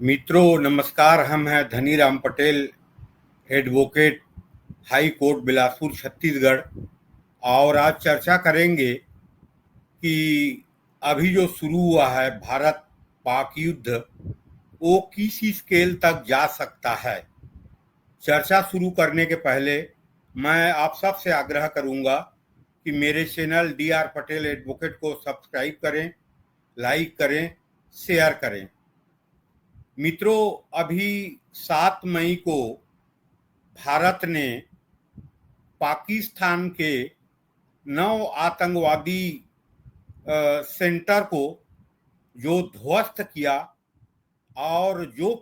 मित्रों नमस्कार। हम हैं Dhaniram Patel, advocate, high court Bilaspur Chhattisgarh. और आज चर्चा करेंगे कि अभी जो शुरू हुआ है भारत पाक युद्ध, वो किस स्केल तक जा सकता है। चर्चा शुरू करने के पहले मैं आप सबसे आग्रह करूंगा कि मेरे चैनल DR पटेल एडवोकेट को सब्सक्राइब करें, लाइक करें, शेयर करें। मित्रों, अभी 7 मई को भारत ने पाकिस्तान के 9 आतंकवादी सेंटर को जो ध्वस्त किया और जो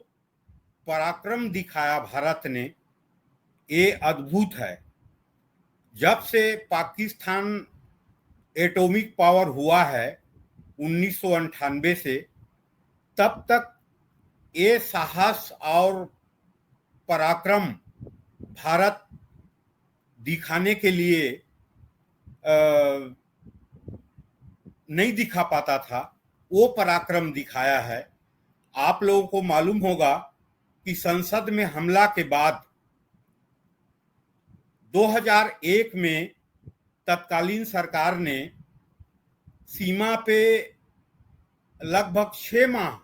पराक्रम दिखाया भारत ने, ये अद्भुत है। जब से पाकिस्तान एटॉमिक पावर हुआ है 1998 से, तब तक ये साहस और पराक्रम भारत दिखाने के लिए नहीं दिखा पाता था। वो पराक्रम दिखाया है। आप लोगों को मालूम होगा कि संसद में हमला के बाद 2001 में तत्कालीन सरकार ने सीमा पे लगभग 6 माह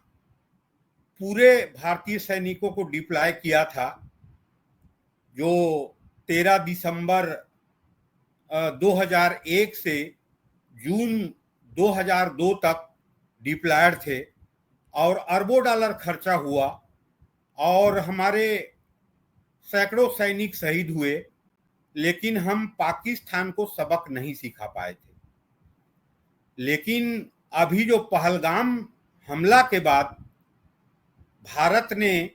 पूरे भारतीय सैनिकों को डिप्लॉय किया था, जो 13 दिसंबर 2001 से जून 2002 तक डिप्लॉयड थे। और अरबों डॉलर खर्चा हुआ और हमारे सैकड़ों सैनिक शहीद हुए, लेकिन हम पाकिस्तान को सबक नहीं सिखा पाए थे। लेकिन अभी जो पहलगाम हमला के बाद भारत ने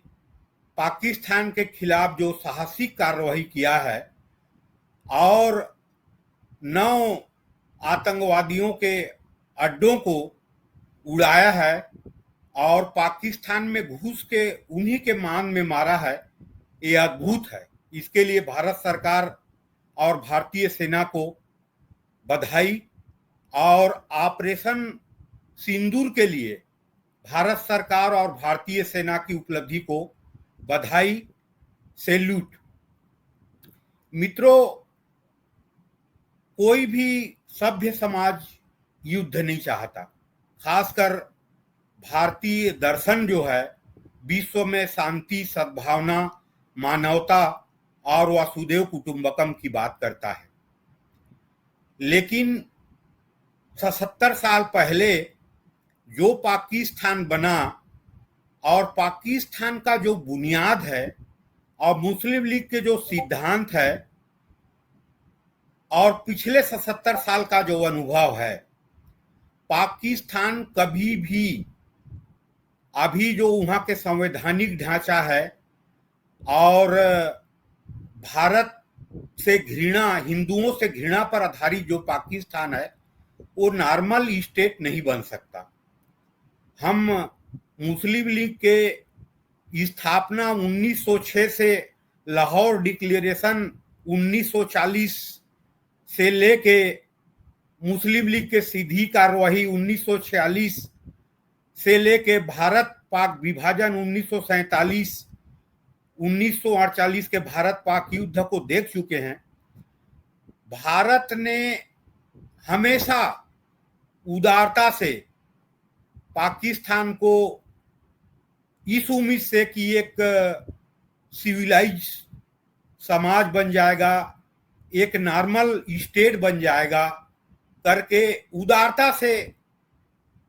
पाकिस्तान के खिलाफ जो साहसिक कार्रवाई किया है और 9 आतंकवादियों के अड्डों को उड़ाया है और पाकिस्तान में घुस के उन्हीं के मान में मारा है, ये अद्भुत है। इसके लिए भारत सरकार और भारतीय सेना को बधाई। और ऑपरेशन सिंदूर के लिए भारत सरकार और भारतीय सेना की उपलब्धि को बधाई, सैल्यूट। मित्रों, कोई भी सभ्य समाज युद्ध नहीं चाहता। खासकर भारतीय दर्शन जो है विश्व में शांति, सद्भावना, मानवता और वसुधैव कुटुंबकम की बात करता है। लेकिन 77 साल पहले जो पाकिस्तान बना और पाकिस्तान का जो बुनियाद है और मुस्लिम लीग के जो सिद्धांत है और पिछले 77 साल का जो अनुभव है, पाकिस्तान कभी भी अभी जो वहाँ के संवैधानिक ढांचा है और भारत से घृणा, हिंदुओं से घृणा पर आधारित जो पाकिस्तान है, वो नॉर्मल स्टेट नहीं बन सकता। हम मुस्लिम लीग के स्थापना 1906 से, लाहौर डिक्लेरेशन 1940 से लेके मुस्लिम लीग के सीधी कार्रवाई 1946 से लेके भारत पाक विभाजन 1947, 1948 के भारत पाक युद्ध को देख चुके हैं। भारत ने हमेशा उदारता से पाकिस्तान को इस उम्मीद से कि एक सिविलाइज समाज बन जाएगा, एक नॉर्मल स्टेट बन जाएगा करके उदारता से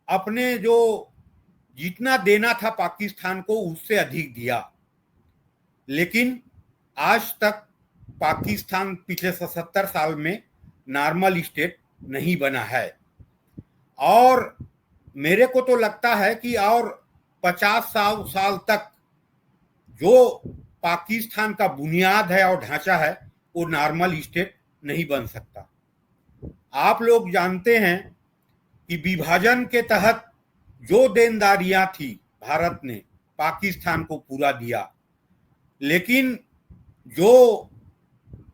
अपने जो जितना देना था पाकिस्तान को उससे अधिक दिया। लेकिन आज तक पाकिस्तान पिछले 77 साल में नॉर्मल स्टेट नहीं बना है। और मेरे को तो लगता है कि और 50 साल तक जो पाकिस्तान का बुनियाद है और ढांचा है, वो नॉर्मल स्टेट नहीं बन सकता। आप लोग जानते हैं कि विभाजन के तहत जो देनदारियां थी भारत ने पाकिस्तान को पूरा दिया, लेकिन जो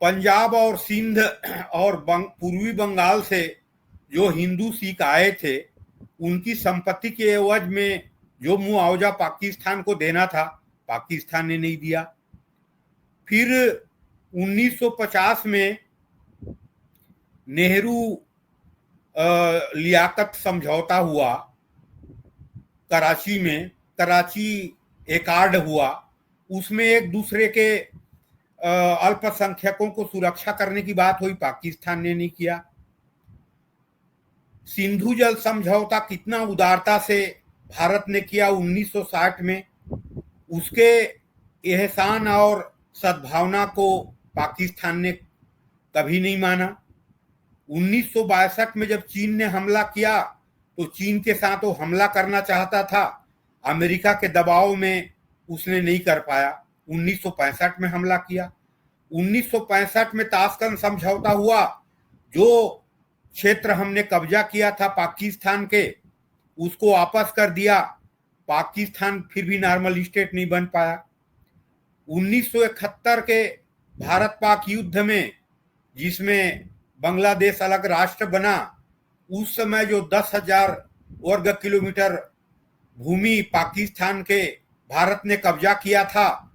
पंजाब और सिंध और पूर्वी बंगाल से जो हिंदू सिख आए थे, उनकी संपत्ति के एवज में जो मुआवजा पाकिस्तान को देना था पाकिस्तान ने नहीं दिया। फिर 1950 में नेहरू लियाकत समझौता हुआ कराची में, कराची एकार्ड हुआ। उसमें एक दूसरे के अल्पसंख्यकों को सुरक्षा करने की बात हुई, पाकिस्तान ने नहीं किया। सिंधु जल समझौता कितना उदारता से भारत ने किया 1960 में, उसके एहसान और सद्भावना को पाकिस्तान ने कभी नहीं माना। 1962 में जब चीन ने हमला किया तो चीन के साथ वो हमला करना चाहता था, अमेरिका के दबाव में उसने नहीं कर पाया। 1965 में हमला किया। 1965 में ताशकंद समझौता हुआ, जो क्षेत्र हमने कब्जा किया था पाकिस्तान के उसको वापस कर दिया। पाकिस्तान फिर भी नॉर्मल स्टेट नहीं बन पाया। 1971 के भारत पाक युद्ध में, जिसमें बांग्लादेश अलग राष्ट्र बना, उस समय जो 10,000 वर्ग किलोमीटर भूमि पाकिस्तान के भारत ने कब्जा किया था,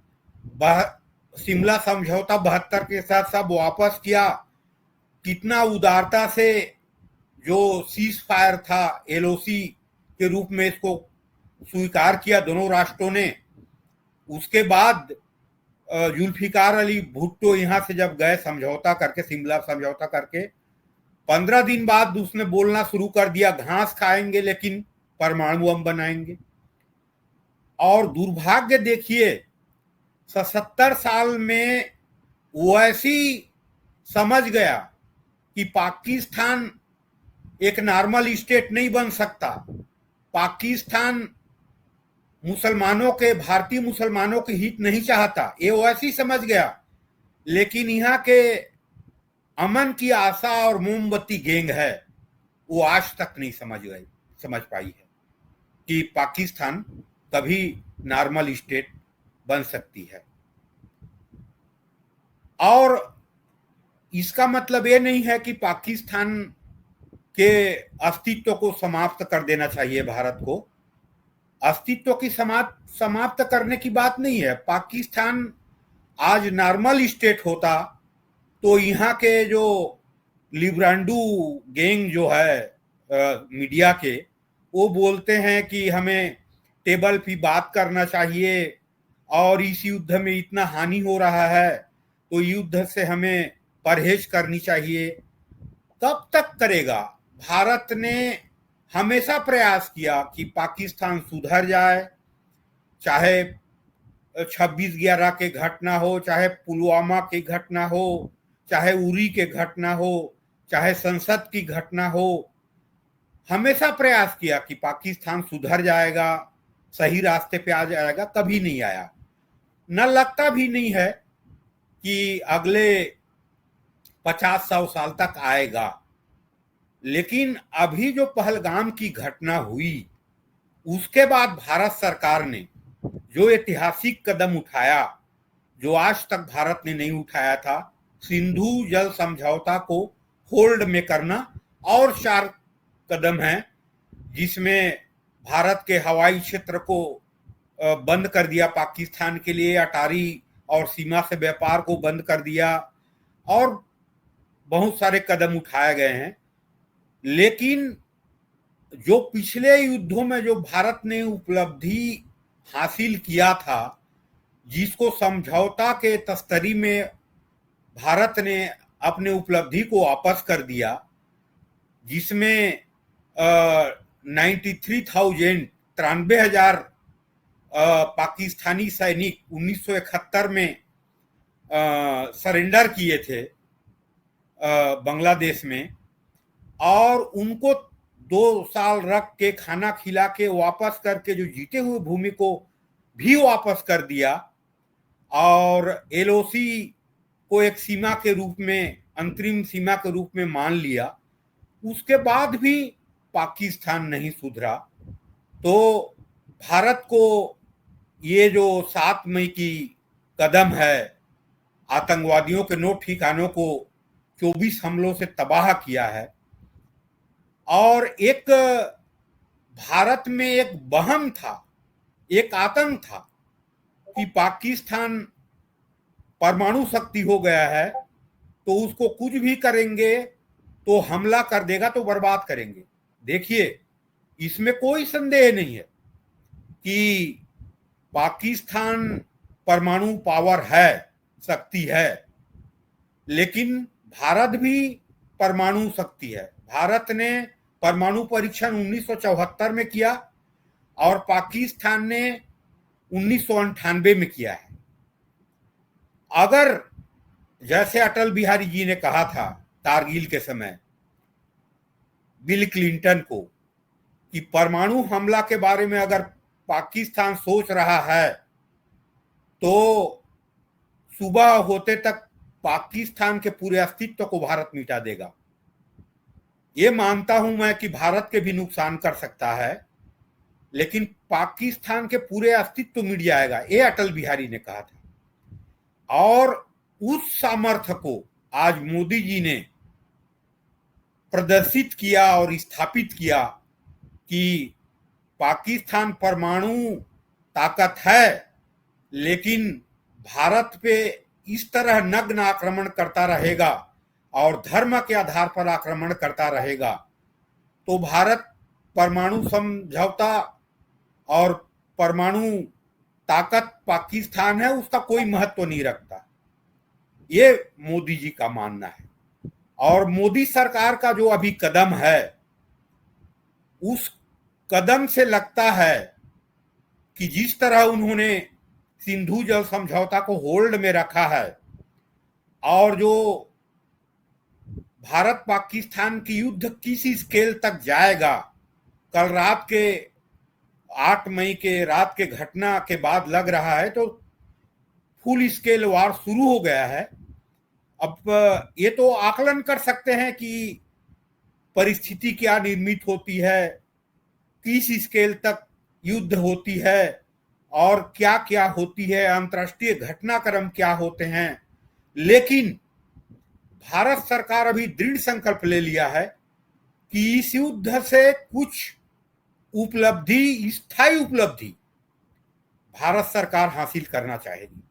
शिमला समझौता 72 के साथ सब वापस किया। कितना उदारता से जो सीज फायर था, एलओसी के रूप में इसको स्वीकार किया दोनों राष्ट्रों ने। उसके बाद जुल्फिकार अली भुट्टो यहाँ से जब गए समझौता करके, शिमला समझौता करके, 15 दिन बाद उसने बोलना शुरू कर दिया, घास खाएंगे लेकिन परमाणु बम बनाएंगे। और दुर्भाग्य देखिए, 77 साल में वो ऐसी समझ गया कि पाकिस्तान एक नॉर्मल स्टेट नहीं बन सकता। पाकिस्तान मुसलमानों के, भारतीय मुसलमानों के हित नहीं चाहता, ये वो ऐसी समझ गया। लेकिन यहाँ के अमन की आशा और मोमबत्ती गैंग है, वो आज तक नहीं समझ पाई है कि पाकिस्तान कभी नॉर्मल स्टेट बन सकती है। और इसका मतलब ये नहीं है कि पाकिस्तान के अस्तित्व को समाप्त कर देना चाहिए भारत को। अस्तित्व की समाप्त करने की बात नहीं है। पाकिस्तान आज नॉर्मल स्टेट होता तो यहाँ के जो लिब्रांडू गैंग जो है मीडिया के, वो बोलते हैं कि हमें टेबल पे बात करना चाहिए और इस युद्ध में इतना हानि हो रहा है तो युद्ध से हमें परहेज करनी चाहिए। कब तक करेगा? भारत ने हमेशा प्रयास किया कि पाकिस्तान सुधर जाए, चाहे 26/11 के घटना हो, चाहे पुलवामा की घटना हो, चाहे उरी के घटना हो, चाहे संसद की घटना हो। हमेशा प्रयास किया कि पाकिस्तान सुधर जाएगा, सही रास्ते पे आ जाएगा। कभी नहीं आया। न लगता भी नहीं है कि अगले 50-100 साल तक आएगा। लेकिन अभी जो पहलगाम की घटना हुई, उसके बाद भारत सरकार ने जो ऐतिहासिक कदम उठाया, जो आज तक भारत ने नहीं उठाया था, सिंधु जल समझौता को होल्ड में करना, और 4 कदम हैं, जिसमें भारत के हवाई क्षेत्र को बंद कर दिया पाकिस्तान के लिए, अटारी और सीमा से व्यापार को बंद कर दिया, और बहुत सारे कदम उठाए गए हैं। लेकिन जो पिछले युद्धों में जो भारत ने उपलब्धि हासिल किया था, जिसको समझौता के तस्तरी में भारत ने अपने उपलब्धि को वापस कर दिया, जिसमें 93,000 पाकिस्तानी सैनिक 1971 में सरेंडर किए थे बांग्लादेश में, और उनको 2 साल रख के खाना खिला के वापस करके जो जीते हुए भूमि को भी वापस कर दिया, और एलओसी को एक सीमा के रूप में, अंतरिम सीमा के रूप में मान लिया। उसके बाद भी पाकिस्तान नहीं सुधरा। तो भारत को ये जो 7 मई की कदम है, आतंकवादियों के 9 ठिकानों को 24 हमलों से तबाह किया है, और एक भारत में एक वहम था एक आतंक था कि पाकिस्तान परमाणु शक्ति हो गया है तो उसको कुछ भी करेंगे तो हमला कर देगा, तो बर्बाद करेंगे। देखिए, इसमें कोई संदेह नहीं है कि पाकिस्तान परमाणु पावर है, शक्ति है, लेकिन भारत भी परमाणु शक्ति है। भारत ने परमाणु परीक्षण 1974 में किया और पाकिस्तान ने 1998 में किया है। अगर जैसे अटल बिहारी जी ने कहा था कारगिल के समय बिल क्लिंटन को कि परमाणु हमला के बारे में अगर पाकिस्तान सोच रहा है तो सुबह होते तक पाकिस्तान के पूरे अस्तित्व को भारत मिटा देगा। ये मानता हूं मैं कि भारत के भी नुकसान कर सकता है, लेकिन पाकिस्तान के पूरे अस्तित्व मिट जाएगा, ये अटल बिहारी ने कहा था। और उस सामर्थ्य को आज मोदी जी ने प्रदर्शित किया और स्थापित किया कि पाकिस्तान परमाणु ताकत है, लेकिन भारत पे इस तरह नग्न आक्रमण करता रहेगा और धर्म के आधार पर आक्रमण करता रहेगा तो भारत परमाणु समझौता और परमाणु ताकत पाकिस्तान है उसका कोई महत्व नहीं रखता। ये मोदी जी का मानना है। और मोदी सरकार का जो अभी कदम है, उस कदम से लगता है कि जिस तरह उन्होंने सिंधु जल समझौता को होल्ड में रखा है और जो भारत पाकिस्तान की युद्ध किस स्केल तक जाएगा, कल रात के 8 मई के रात के घटना के बाद लग रहा है तो फुल स्केल वार शुरू हो गया है। अब ये तो आकलन कर सकते हैं कि परिस्थिति क्या निर्मित होती है, किस स्केल तक युद्ध होती है और क्या क्या होती है, अंतर्राष्ट्रीय घटनाक्रम क्या होते हैं। लेकिन भारत सरकार अभी दृढ़ संकल्प ले लिया है कि इस युद्ध से कुछ उपलब्धि, स्थायी उपलब्धि भारत सरकार हासिल करना चाहेगी।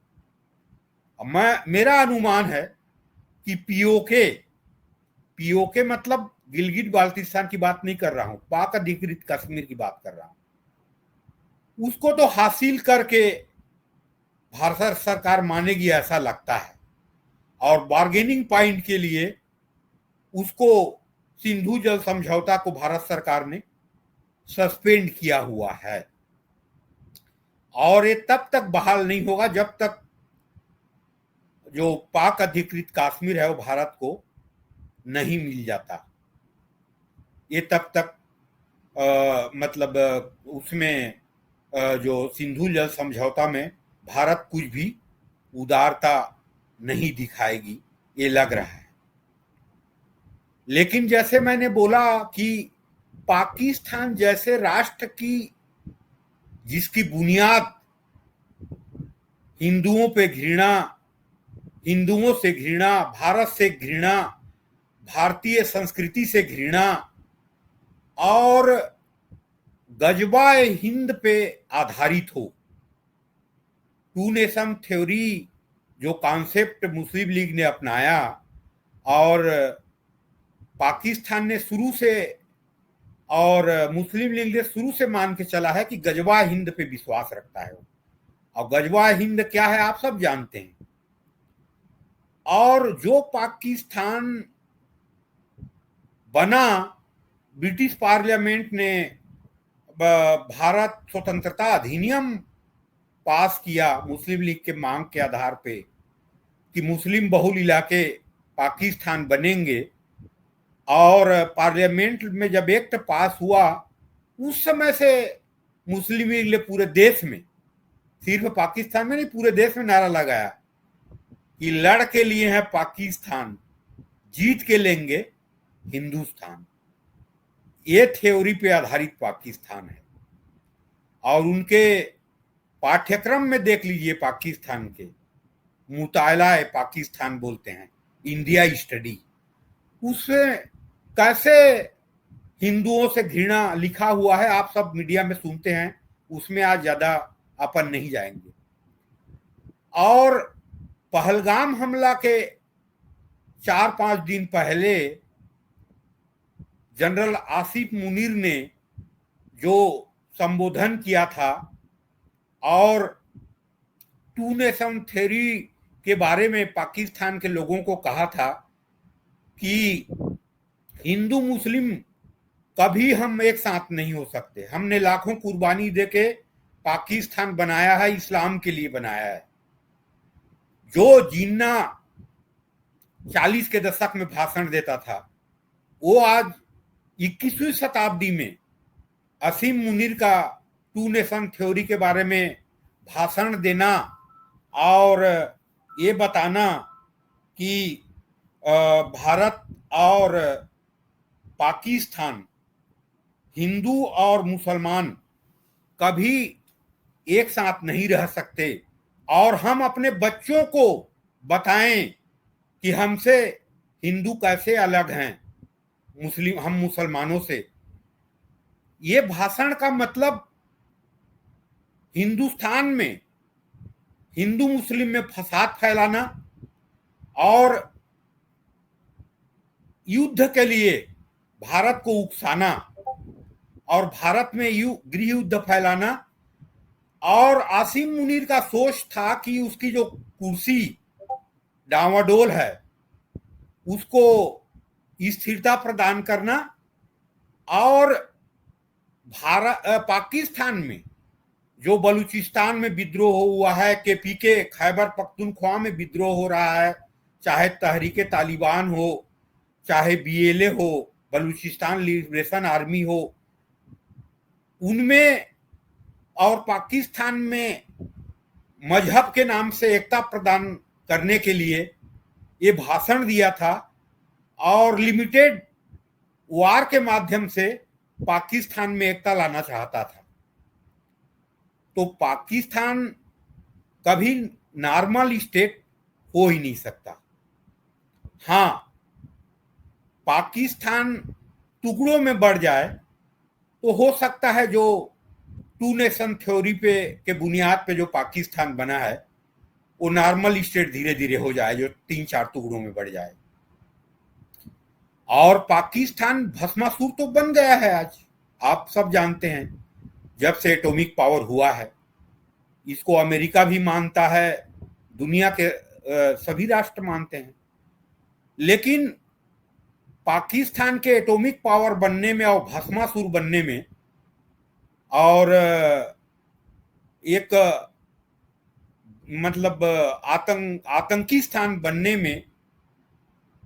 मेरा अनुमान है कि पीओके मतलब गिलगिट बाल्टिस्तान की बात नहीं कर रहा हूं, पाक अधिकृत कश्मीर की बात कर रहा हूं, उसको तो हासिल करके भारत सरकार मानेगी ऐसा लगता है। और बार्गेनिंग पॉइंट के लिए उसको सिंधु जल समझौता को भारत सरकार ने सस्पेंड किया हुआ है और ये तब तक बहाल नहीं होगा जब तक जो पाक अधिकृत कश्मीर है वो भारत को नहीं मिल जाता। ये तब तक मतलब उसमें जो सिंधु जल समझौता में भारत कुछ भी उदारता नहीं दिखाएगी, ये लग रहा है। लेकिन जैसे मैंने बोला कि पाकिस्तान जैसे राष्ट्र की जिसकी बुनियाद हिंदुओं पे घृणा, हिंदुओं से घृणा, भारत से घृणा, भारतीय संस्कृति से घृणा और गजबाए हिंद पे आधारित हो, टू नेशन थ्योरी जो कॉन्सेप्ट मुस्लिम लीग ने अपनाया और पाकिस्तान ने शुरू से और मुस्लिम लीग ने शुरू से मान के चला है कि गजबा हिंद पे विश्वास रखता है। और गजबा हिंद क्या है आप सब जानते हैं। और जो पाकिस्तान बना, ब्रिटिश पार्लियामेंट ने भारत स्वतंत्रता अधिनियम पास किया मुस्लिम लीग के मांग के आधार पे कि मुस्लिम बहुल इलाके पाकिस्तान बनेंगे। और पार्लियामेंट में जब एक्ट पास हुआ उस समय से मुस्लिम लीग ने पूरे देश में, सिर्फ पाकिस्तान में नहीं पूरे देश में नारा लगाया कि लड़ के लिए है पाकिस्तान, जीत के लेंगे हिंदुस्तान। ये थ्योरी पे आधारित पाकिस्तान है। और उनके पाठ्यक्रम में देख लीजिए, पाकिस्तान के मुताला पाकिस्तान बोलते हैं, इंडिया स्टडी, उसमें कैसे हिंदुओं से घृणा लिखा हुआ है, आप सब मीडिया में सुनते हैं, उसमें आज ज्यादा अपन नहीं जाएंगे। और पहलगाम हमला के 4-5 दिन पहले जनरल आसिफ मुनीर ने जो संबोधन किया था और टू नेशन थ्योरी के बारे में पाकिस्तान के लोगों को कहा था कि हिंदू मुस्लिम कभी हम एक साथ नहीं हो सकते। हमने लाखों कुर्बानी देके पाकिस्तान बनाया है, इस्लाम के लिए बनाया है। जो जिन्ना 40 के दशक में भाषण देता था, वो आज 21वीं शताब्दी में असीम मुनीर का टू नेशन थ्योरी के बारे में भाषण देना और ये बताना कि भारत और पाकिस्तान, हिंदू और मुसलमान कभी एक साथ नहीं रह सकते और हम अपने बच्चों को बताएं कि हमसे हिंदू कैसे अलग हैं, हम मुसलमानों से। ये भाषण का मतलब हिंदुस्तान में हिंदू मुस्लिम में फसाद फैलाना और युद्ध के लिए भारत को उकसाना और भारत में गृह युद्ध फैलाना। और आसिम मुनीर का सोच था कि उसकी जो कुर्सी डावाडोल है उसको स्थिरता प्रदान करना और पाकिस्तान में जो बलूचिस्तान में विद्रोह हुआ है, केपीके खैबर पख्तूनख्वा में विद्रोह हो रहा है, चाहे तहरीके तालिबान हो, चाहे बीएलए हो, बलूचिस्तान लिबरेशन आर्मी हो, उनमें और पाकिस्तान में मजहब के नाम से एकता प्रदान करने के लिए ये भाषण दिया था और लिमिटेड वार के माध्यम से पाकिस्तान में एकता लाना चाहता था। तो पाकिस्तान कभी नॉर्मल स्टेट हो ही नहीं सकता। हाँ, पाकिस्तान टुकड़ों में बढ़ जाए तो हो सकता है जो टू नेशन थ्योरी पे के बुनियाद पे जो पाकिस्तान बना है वो नॉर्मल स्टेट धीरे धीरे हो जाए, जो 3-4 टुकड़ों में बढ़ जाए। और पाकिस्तान भस्मासुर तो बन गया है आज, आप सब जानते हैं, जब से एटॉमिक पावर हुआ है। इसको अमेरिका भी मानता है, दुनिया के सभी राष्ट्र मानते हैं। लेकिन पाकिस्तान के एटॉमिक पावर बनने में और भस्मासुर बनने में और एक मतलब आतंकी स्थान बनने में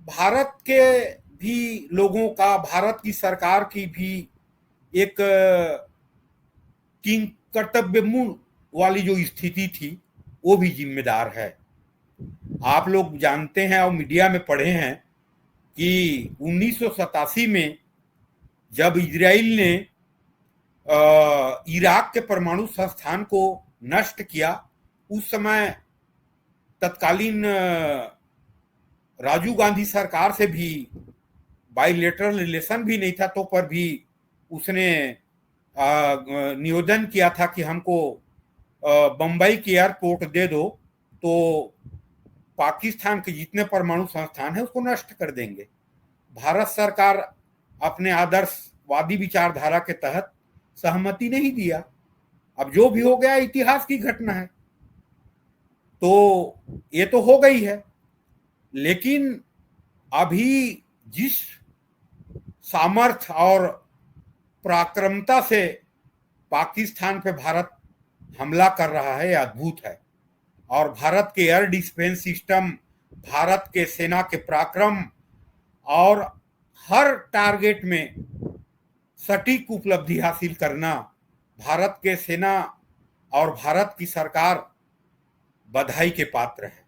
भारत के भी लोगों का, भारत की सरकार की भी एक किंग कर्तव्यमूल वाली जो स्थिति थी वो भी जिम्मेदार है। आप लोग जानते हैं और मीडिया में पढ़े हैं कि 1987 में जब इजराइल ने इराक के परमाणु संस्थान को नष्ट किया, उस समय तत्कालीन राजीव गांधी सरकार से भी बाइलेटरल रिलेशन भी नहीं था, तो पर भी उसने निवेदन किया था कि हमको बंबई की एयरपोर्ट दे दो तो पाकिस्तान के जितने परमाणु संस्थान है उसको नष्ट कर देंगे। भारत सरकार अपने आदर्शवादी विचारधारा के तहत सहमति नहीं दिया। अब जो भी हो गया इतिहास की घटना है, तो ये तो हो गई है। लेकिन अभी जिस सामर्थ्य और पराक्रमता से पाकिस्तान पे भारत हमला कर रहा है, अद्भुत है। और भारत के एयर डिफेंस सिस्टम, भारत के सेना के पराक्रम और हर टारगेट में सटीक उपलब्धि हासिल करना, भारत के सेना और भारत की सरकार बधाई के पात्र है।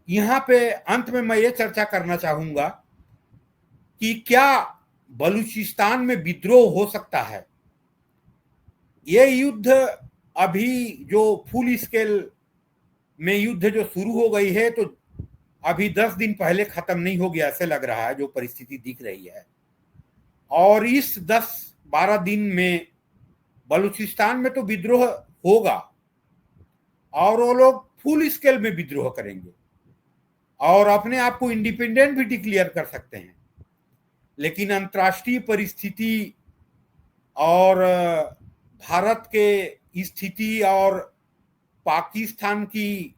यहाँ पे अंत में मैं ये चर्चा करना चाहूंगा कि क्या बलूचिस्तान में विद्रोह हो सकता है। ये युद्ध अभी जो फुल स्केल में युद्ध जो शुरू हो गई है, तो अभी 10 दिन पहले खत्म नहीं हो गया ऐसे लग रहा है, जो परिस्थिति दिख रही है। और इस 10-12 दिन में बलूचिस्तान में तो विद्रोह होगा और वो लोग फुल स्केल में विद्रोह करेंगे और अपने आप को इंडिपेंडेंट भी डिक्लेयर कर सकते हैं, लेकिन अंतर्राष्ट्रीय परिस्थिति और भारत के स्थिति और पाकिस्तान की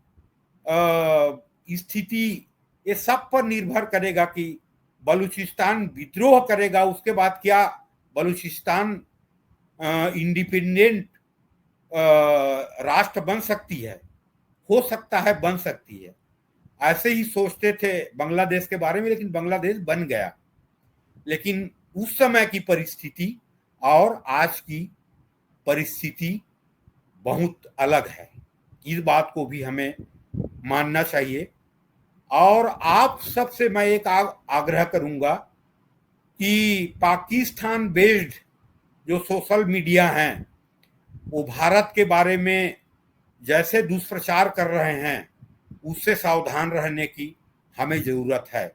स्थिति, ये सब पर निर्भर करेगा कि बलूचिस्तान विद्रोह करेगा, उसके बाद क्या बलूचिस्तान इंडिपेंडेंट राष्ट्र बन सकती है, हो सकता है बन सकती है। ऐसे ही सोचते थे बांग्लादेश के बारे में, लेकिन बांग्लादेश बन गया। लेकिन उस समय की परिस्थिति और आज की परिस्थिति बहुत अलग है, इस बात को भी हमें मानना चाहिए। और आप सबसे मैं एक आग्रह करूंगा कि पाकिस्तान बेस्ड जो सोशल मीडिया हैं वो भारत के बारे में जैसे दुष्प्रचार कर रहे हैं उससे सावधान रहने की हमें जरूरत है।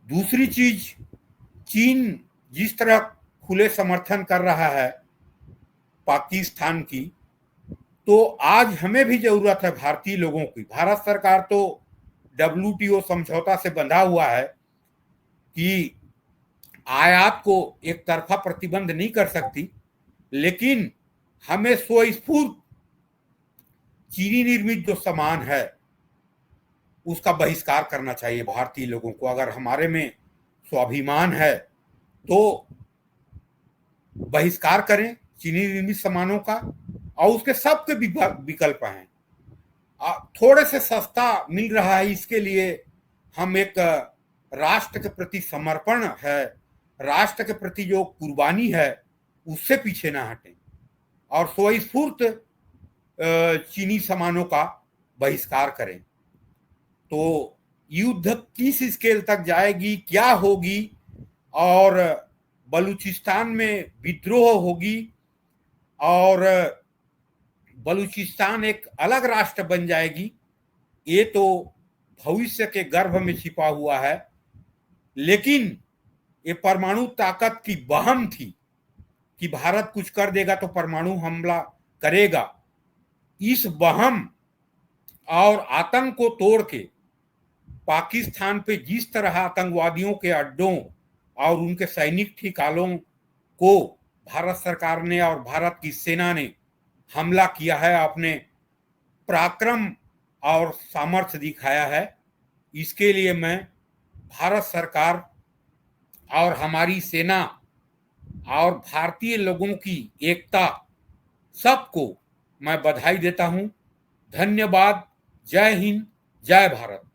दूसरी चीज, चीन जिस तरह खुले समर्थन कर रहा है पाकिस्तान की, तो आज हमें भी जरूरत है भारतीय लोगों की। भारत सरकार तो WTO समझौता से बंधा हुआ है कि आयात को एक तरफा प्रतिबंध नहीं कर सकती, लेकिन हमें स्वस्फूर्त चीनी निर्मित जो सामान है उसका बहिष्कार करना चाहिए भारतीय लोगों को। अगर हमारे में स्वाभिमान है तो बहिष्कार करें चीनी निर्मित सामानों का, और उसके सबके विकल्प हैं। थोड़े से सस्ता मिल रहा है, इसके लिए हम एक राष्ट्र के प्रति समर्पण है, राष्ट्र के प्रति जो कुर्बानी है उससे पीछे ना हटें और स्वस्फूर्त चीनी सामानों का बहिष्कार करें। तो युद्ध किस स्केल तक जाएगी, क्या होगी, और बलूचिस्तान में विद्रोह होगी और बलूचिस्तान एक अलग राष्ट्र बन जाएगी, ये तो भविष्य के गर्भ में छिपा हुआ है। लेकिन ये परमाणु ताकत की वहम थी कि भारत कुछ कर देगा तो परमाणु हमला करेगा। इस वहम और आतंक को तोड़ के पाकिस्तान पे जिस तरह आतंकवादियों के अड्डों और उनके सैनिक ठिकानों को भारत सरकार ने और भारत की सेना ने हमला किया है, अपने पराक्रम और सामर्थ्य दिखाया है, इसके लिए मैं भारत सरकार और हमारी सेना और भारतीय लोगों की एकता सबको मैं बधाई देता हूं। धन्यवाद। जय हिंद, जय भारत।